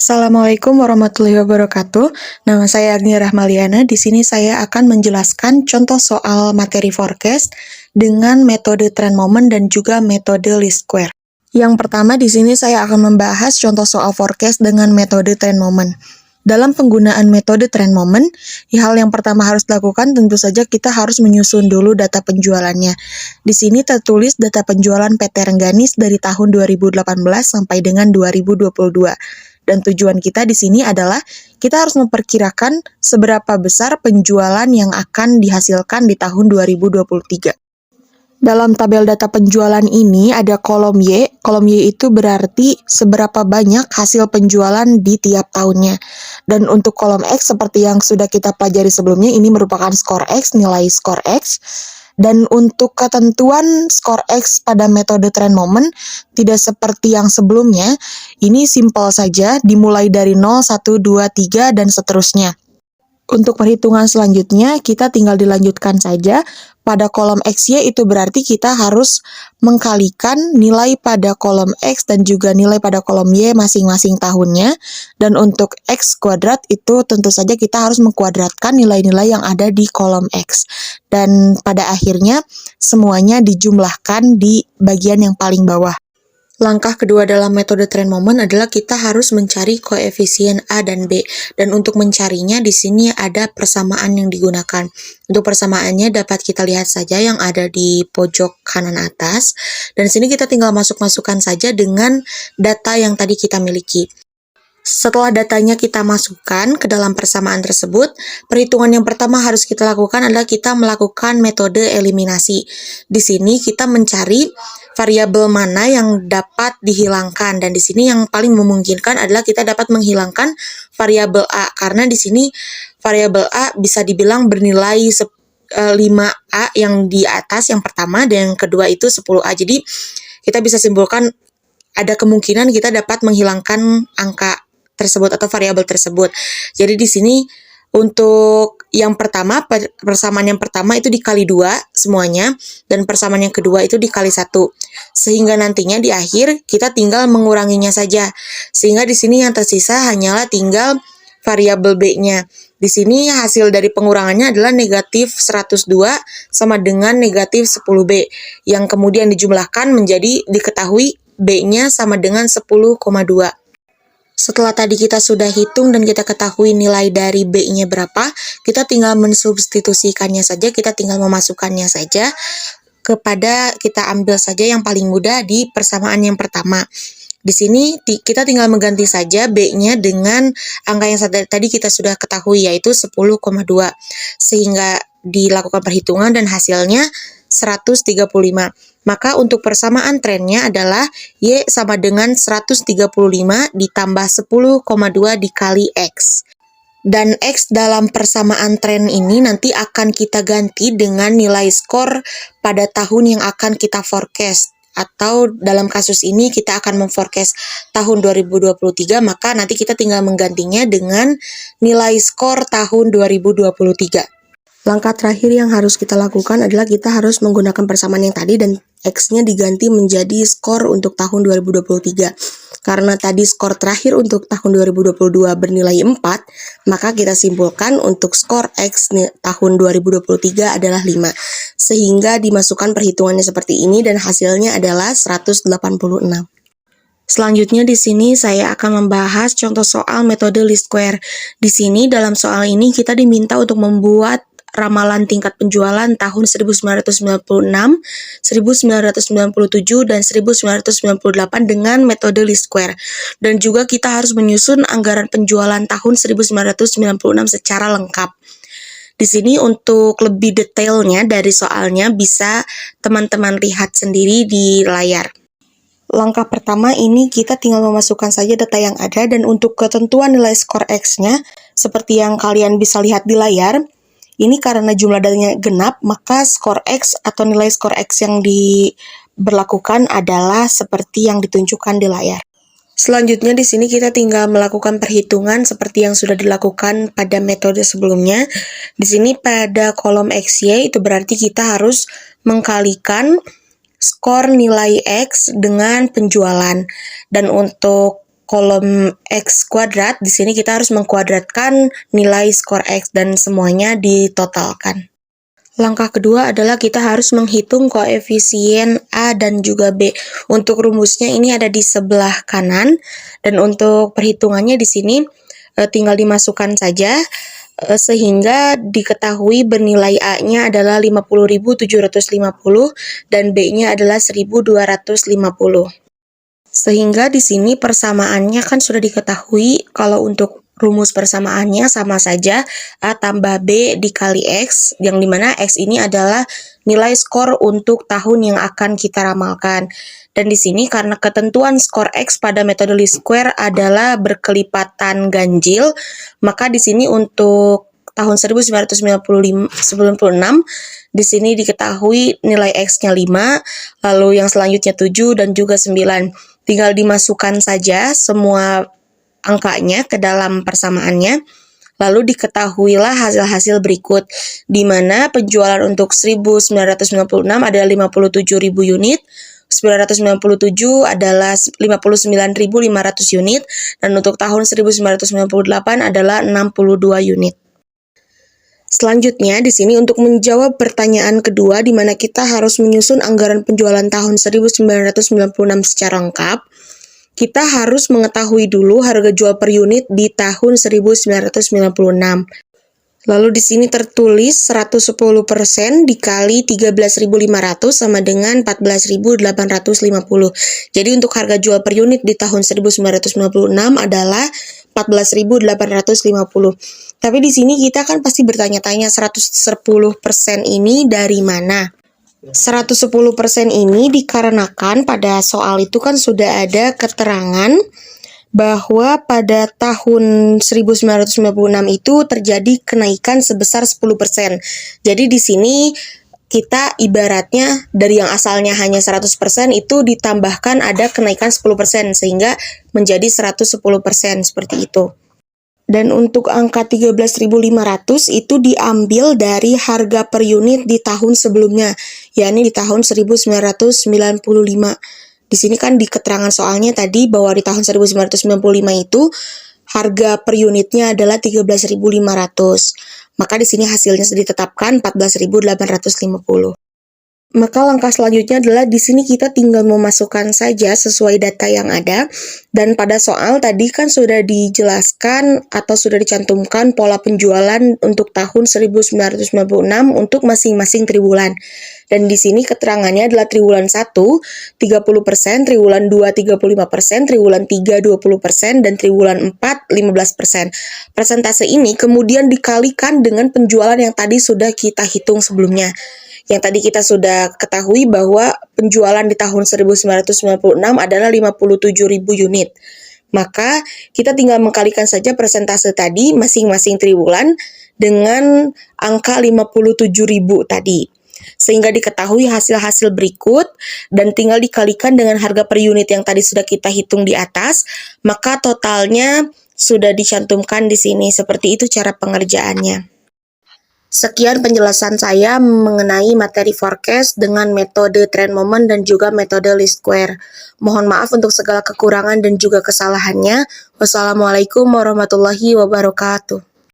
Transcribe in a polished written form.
Assalamualaikum warahmatullahi wabarakatuh. Nama saya Agni Rahmaliana. Di sini saya akan menjelaskan contoh soal materi forecast dengan metode trend moment dan juga metode least square. Yang pertama di sini saya akan membahas contoh soal forecast dengan metode trend moment. Dalam penggunaan metode trend moment, hal yang pertama harus dilakukan tentu saja kita harus menyusun dulu data penjualannya. Di sini tertulis data penjualan PT Rengganis dari tahun 2018 sampai dengan 2022. Dan tujuan kita di sini adalah kita harus memperkirakan seberapa besar penjualan yang akan dihasilkan di tahun 2023. Dalam tabel data penjualan ini ada kolom Y. Kolom Y itu berarti seberapa banyak hasil penjualan di tiap tahunnya. Dan untuk kolom X seperti yang sudah kita pelajari sebelumnya, ini merupakan skor X, nilai skor X. Dan untuk ketentuan skor X pada metode trend moment, tidak seperti yang sebelumnya, ini simpel saja, dimulai dari 0, 1, 2, 3, dan seterusnya. Untuk perhitungan selanjutnya, kita tinggal dilanjutkan saja. Pada kolom XY itu berarti kita harus mengkalikan nilai pada kolom X dan juga nilai pada kolom Y masing-masing tahunnya. Dan untuk X kuadrat itu tentu saja kita harus mengkuadratkan nilai-nilai yang ada di kolom X. Dan pada akhirnya semuanya dijumlahkan di bagian yang paling bawah. Langkah kedua dalam metode trend moment adalah kita harus mencari koefisien A dan B. Dan untuk mencarinya di sini ada persamaan yang digunakan. Untuk persamaannya dapat kita lihat saja yang ada di pojok kanan atas. Dan di sini kita tinggal masukkan saja dengan data yang tadi kita miliki. Setelah datanya kita masukkan ke dalam persamaan tersebut, perhitungan yang pertama harus kita lakukan adalah kita melakukan metode eliminasi. Di sini kita mencari variabel mana yang dapat dihilangkan, dan di sini yang paling memungkinkan adalah kita dapat menghilangkan variabel A, karena di sini variabel A bisa dibilang bernilai 5A yang di atas yang pertama, dan yang kedua itu 10A. Jadi kita bisa simpulkan ada kemungkinan kita dapat menghilangkan angka tersebut atau variabel tersebut. Jadi di sini untuk yang pertama, persamaan yang pertama itu dikali 2 semuanya, dan persamaan yang kedua itu dikali 1. Sehingga nantinya di akhir kita tinggal menguranginya saja. Sehingga di sini yang tersisa hanyalah tinggal variabel B-nya. Di sini hasil dari pengurangannya adalah negatif 102 sama dengan negatif 10B, yang kemudian dijumlahkan menjadi diketahui B-nya sama dengan 10,2. Setelah tadi kita sudah hitung dan kita ketahui nilai dari B-nya berapa, kita tinggal mensubstitusikannya saja, kita tinggal memasukkannya saja kepada, kita ambil saja yang paling mudah di persamaan yang pertama. Di sini kita tinggal mengganti saja B-nya dengan angka yang tadi kita sudah ketahui, yaitu 10,2. Sehingga dilakukan perhitungan dan hasilnya 135. Maka untuk persamaan trennya adalah Y sama dengan 135 ditambah 10,2 dikali X. Dan X dalam persamaan tren ini nanti akan kita ganti dengan nilai skor pada tahun yang akan kita forecast. Atau dalam kasus ini kita akan memforecast tahun 2023, maka nanti kita tinggal menggantinya dengan nilai skor tahun 2023. Langkah terakhir yang harus kita lakukan adalah kita harus menggunakan persamaan yang tadi dan X-nya diganti menjadi skor untuk tahun 2023. Karena tadi skor terakhir untuk tahun 2022 bernilai 4, maka kita simpulkan untuk skor X tahun 2023 adalah 5. Sehingga dimasukkan perhitungannya seperti ini dan hasilnya adalah 186. Selanjutnya di sini saya akan membahas contoh soal metode least square. Di sini dalam soal ini kita diminta untuk membuat ramalan tingkat penjualan tahun 1996, 1997, dan 1998 dengan metode least square. Dan juga kita harus menyusun anggaran penjualan tahun 1996 secara lengkap. Di sini untuk lebih detailnya dari soalnya bisa teman-teman lihat sendiri di layar. Langkah pertama ini kita tinggal memasukkan saja data yang ada, dan untuk ketentuan nilai skor X-nya seperti yang kalian bisa lihat di layar, ini karena jumlah datanya genap, maka skor X atau nilai skor X yang diberlakukan adalah seperti yang ditunjukkan di layar. Selanjutnya di sini kita tinggal melakukan perhitungan seperti yang sudah dilakukan pada metode sebelumnya. Di sini pada kolom XY itu berarti kita harus mengkalikan skor nilai X dengan penjualan. Dan untuk kolom X kuadrat, di sini kita harus mengkuadratkan nilai skor X dan semuanya ditotalkan. Langkah kedua adalah kita harus menghitung koefisien A dan juga B. Untuk rumusnya ini ada di sebelah kanan, dan untuk perhitungannya di sini tinggal dimasukkan saja sehingga diketahui bernilai A-nya adalah 50.750 dan B-nya adalah 1.250. Sehingga di sini persamaannya kan sudah diketahui. Kalau untuk rumus persamaannya sama saja, A tambah B dikali X, yang dimana X ini adalah nilai skor untuk tahun yang akan kita ramalkan. Dan di sini karena ketentuan skor X pada metode least square adalah berkelipatan ganjil, maka di sini untuk tahun 1996 di sini diketahui nilai X-nya 5, lalu yang selanjutnya 7 dan juga 9. Tinggal dimasukkan saja semua angkanya ke dalam persamaannya, lalu diketahuilah hasil-hasil berikut, di mana penjualan untuk 1996 adalah 57.000 unit, 997 adalah 59.500 unit, dan untuk tahun 1998 adalah 62 unit. Selanjutnya, di sini untuk menjawab pertanyaan kedua, di mana kita harus menyusun anggaran penjualan tahun 1996 secara lengkap, kita harus mengetahui dulu harga jual per unit di tahun 1996. Lalu di sini tertulis 110% dikali 13.500 sama dengan 14.850. Jadi untuk harga jual per unit di tahun 1996 adalah 14.850. Tapi di sini kita kan pasti bertanya-tanya 110% ini dari mana? 110% ini dikarenakan pada soal itu kan sudah ada keterangan bahwa pada tahun 1996 itu terjadi kenaikan sebesar 10%. Jadi di sini kita ibaratnya dari yang asalnya hanya 100% itu ditambahkan ada kenaikan 10% sehingga menjadi 110% seperti itu. Dan untuk angka 13.500 itu diambil dari harga per unit di tahun sebelumnya, yakni di tahun 1995. Di sini kan di keterangan soalnya tadi bahwa di tahun 1995 itu harga per unitnya adalah 13.500. Maka di sini hasilnya sudah ditetapkan 14.850. Maka langkah selanjutnya adalah di sini kita tinggal memasukkan saja sesuai data yang ada, dan pada soal tadi kan sudah dijelaskan atau sudah dicantumkan pola penjualan untuk tahun 1996 untuk masing-masing triwulan. Dan di sini keterangannya adalah triwulan 1 30%, triwulan 2 35%, triwulan 3 20%, dan triwulan 4 15%. Persentase ini kemudian dikalikan dengan penjualan yang tadi sudah kita hitung sebelumnya. Yang tadi kita sudah ketahui bahwa penjualan di tahun 1996 adalah 57.000 unit. Maka kita tinggal mengkalikan saja persentase tadi masing-masing triwulan dengan angka 57.000 tadi. Sehingga diketahui hasil-hasil berikut dan tinggal dikalikan dengan harga per unit yang tadi sudah kita hitung di atas, maka totalnya sudah dicantumkan di sini. Seperti itu cara pengerjaannya. Sekian penjelasan saya mengenai materi forecast dengan metode trend moment dan juga metode least square. Mohon maaf untuk segala kekurangan dan juga kesalahannya. Wassalamualaikum warahmatullahi wabarakatuh.